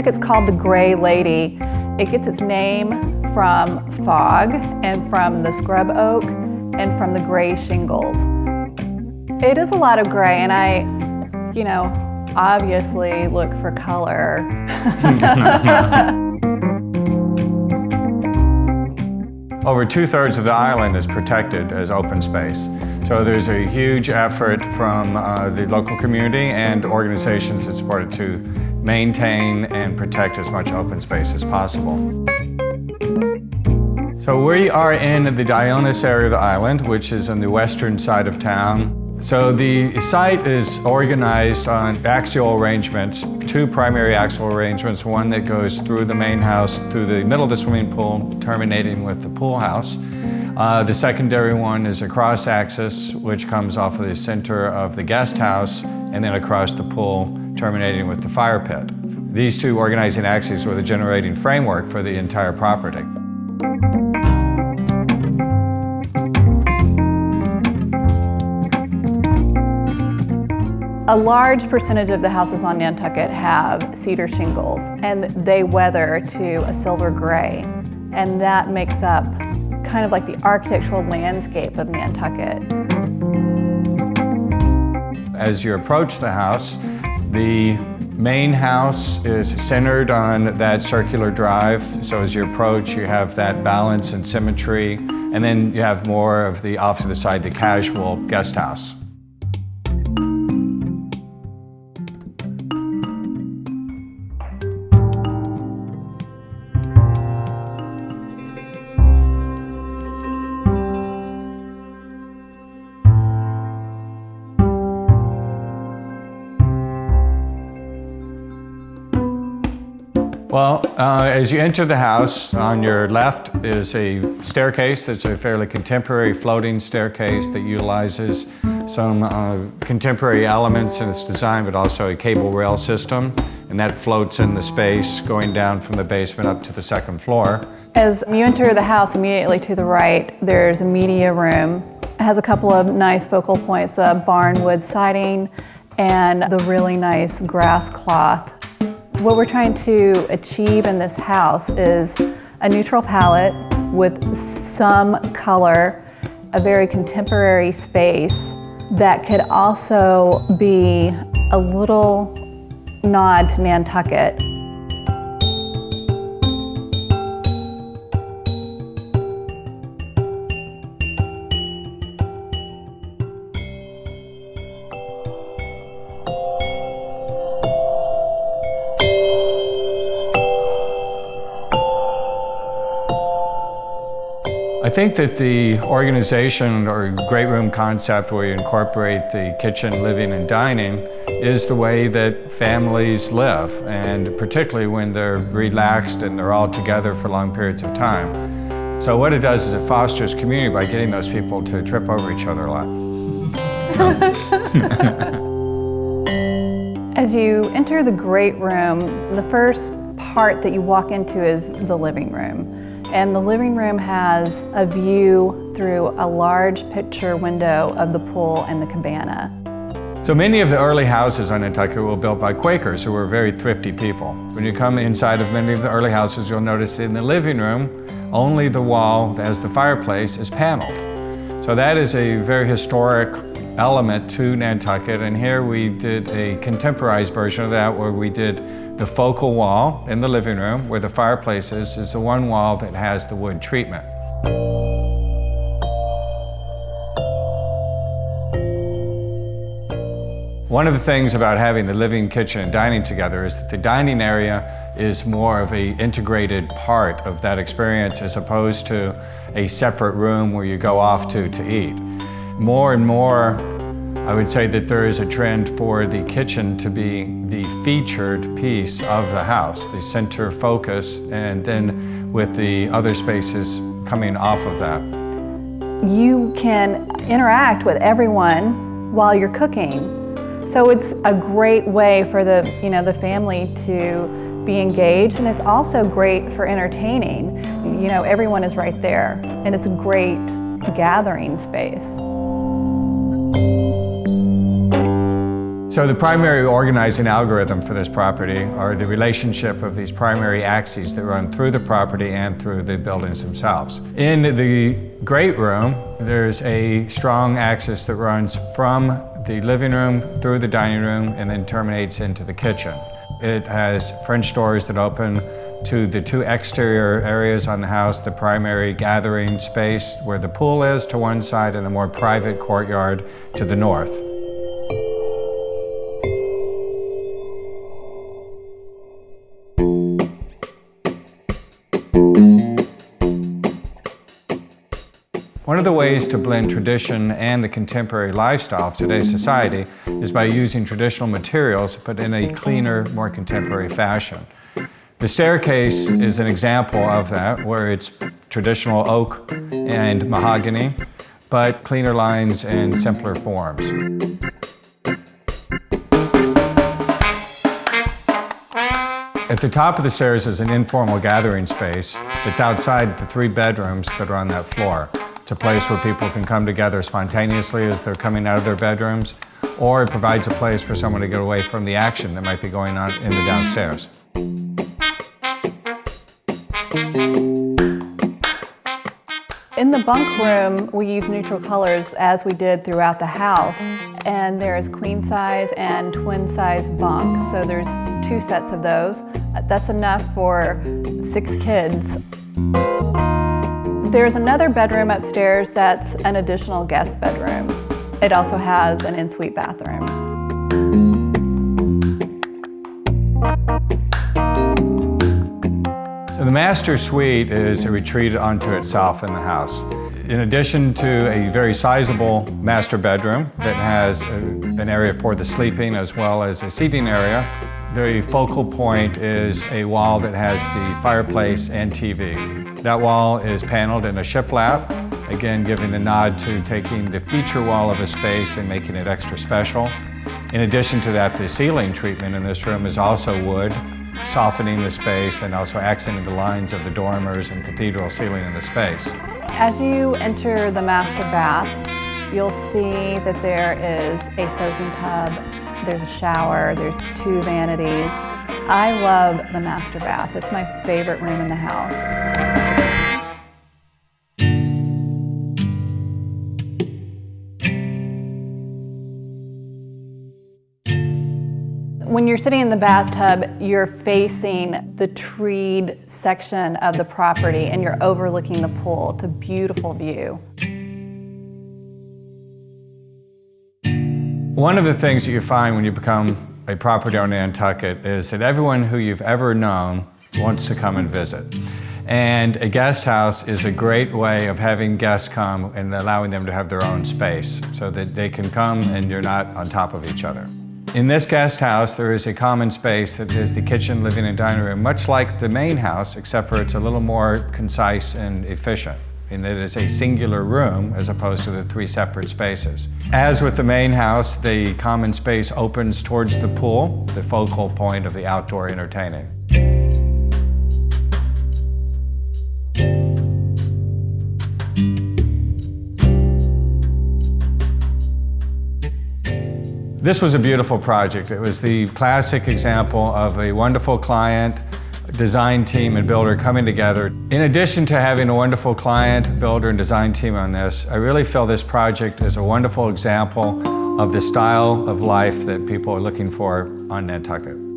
Nantucket's called the Gray Lady. It gets its name from fog and from the scrub oak and from the gray shingles. It is a lot of gray, and I, obviously look for color. Over 2/3 of the island is protected as open space. So there's a huge effort from the local community and organizations that support it to maintain and protect as much open space as possible. So we are in the Dionis area of the island, which is on the western side of town. So the site is organized on axial arrangements, two primary axial arrangements, one that goes through the main house, through the middle of the swimming pool, terminating with the pool house. The secondary one is a cross axis, which comes off of the center of the guest house, and then across the pool, terminating with the fire pit. These two organizing axes were the generating framework for the entire property. A large percentage of the houses on Nantucket have cedar shingles, and they weather to a silver gray, and that makes up kind of like the architectural landscape of Nantucket. As you approach the house, the main house is centered on that circular drive, so as you approach you have that balance and symmetry, and then you have more of the off to the side, the casual guest house. Well, as you enter the house, on your left is a staircase. It's a fairly contemporary floating staircase that utilizes some contemporary elements in its design, but also a cable rail system, and that floats in the space going down from the basement up to the second floor. As you enter the house, immediately to the right, there's a media room. It has a couple of nice focal points, the barnwood siding and the really nice grass cloth. What we're trying to achieve in this house is a neutral palette with some color, a very contemporary space that could also be a little nod to Nantucket. I think that the organization or great room concept where you incorporate the kitchen, living, and dining is the way that families live, and particularly when they're relaxed and they're all together for long periods of time. So what it does is it fosters community by getting those people to trip over each other a lot. As you enter the great room, the first part that you walk into is the living room. And the living room has a view through a large picture window of the pool and the cabana. So many of the early houses on Nantucket were built by Quakers, who were very thrifty people. When you come inside of many of the early houses, you'll notice that in the living room, only the wall that has the fireplace is paneled. So that is a very historic element to Nantucket, and here we did a contemporized version of that where we did the focal wall in the living room where the fireplace is the one wall that has the wood treatment. One of the things about having the living, kitchen, and dining together is that the dining area is more of an integrated part of that experience as opposed to a separate room where you go off to eat. More and more, I would say that there is a trend for the kitchen to be the featured piece of the house, the center focus, and then with the other spaces coming off of that. You can interact with everyone while you're cooking. So it's a great way for the family to be engaged, and it's also great for entertaining. Everyone is right there, and it's a great gathering space. So the primary organizing algorithm for this property are the relationship of these primary axes that run through the property and through the buildings themselves. In the great room, there's a strong axis that runs from the living room through the dining room and then terminates into the kitchen. It has French doors that open to the two exterior areas on the house, the primary gathering space where the pool is to one side and a more private courtyard to the north. One of the ways to blend tradition and the contemporary lifestyle of today's society is by using traditional materials but in a cleaner, more contemporary fashion. The staircase is an example of that, where it's traditional oak and mahogany, but cleaner lines and simpler forms. At the top of the stairs is an informal gathering space that's outside the 3 bedrooms that are on that floor. It's a place where people can come together spontaneously as they're coming out of their bedrooms, or it provides a place for someone to get away from the action that might be going on in the downstairs. In the bunk room, we use neutral colors as we did throughout the house. And there's queen size and twin size bunk, so there's 2 sets of those. That's enough for 6 kids. There's another bedroom upstairs that's an additional guest bedroom. It also has an en-suite bathroom. So the master suite is a retreat unto itself in the house. In addition to a very sizable master bedroom that has an area for the sleeping as well as a seating area, the focal point is a wall that has the fireplace and TV. That wall is paneled in a shiplap, again giving the nod to taking the feature wall of a space and making it extra special. In addition to that, the ceiling treatment in this room is also wood, softening the space and also accenting the lines of the dormers and cathedral ceiling in the space. As you enter the master bath, you'll see that there is a soaking tub, there's a shower, there's 2 vanities. I love the master bath. It's my favorite room in the house. When you're sitting in the bathtub, you're facing the treed section of the property and you're overlooking the pool. It's a beautiful view. One of the things that you find when you become a property owner in Nantucket is that everyone who you've ever known wants to come and visit. And a guest house is a great way of having guests come and allowing them to have their own space so that they can come and you're not on top of each other. In this guest house, there is a common space that is the kitchen, living, and dining room, much like the main house, except for it's a little more concise and efficient, in that it is a singular room as opposed to the 3 separate spaces. As with the main house, the common space opens towards the pool, the focal point of the outdoor entertaining. This was a beautiful project. It was the classic example of a wonderful client, design team, and builder coming together. In addition to having a wonderful client, builder, and design team on this, I really feel this project is a wonderful example of the style of life that people are looking for on Nantucket.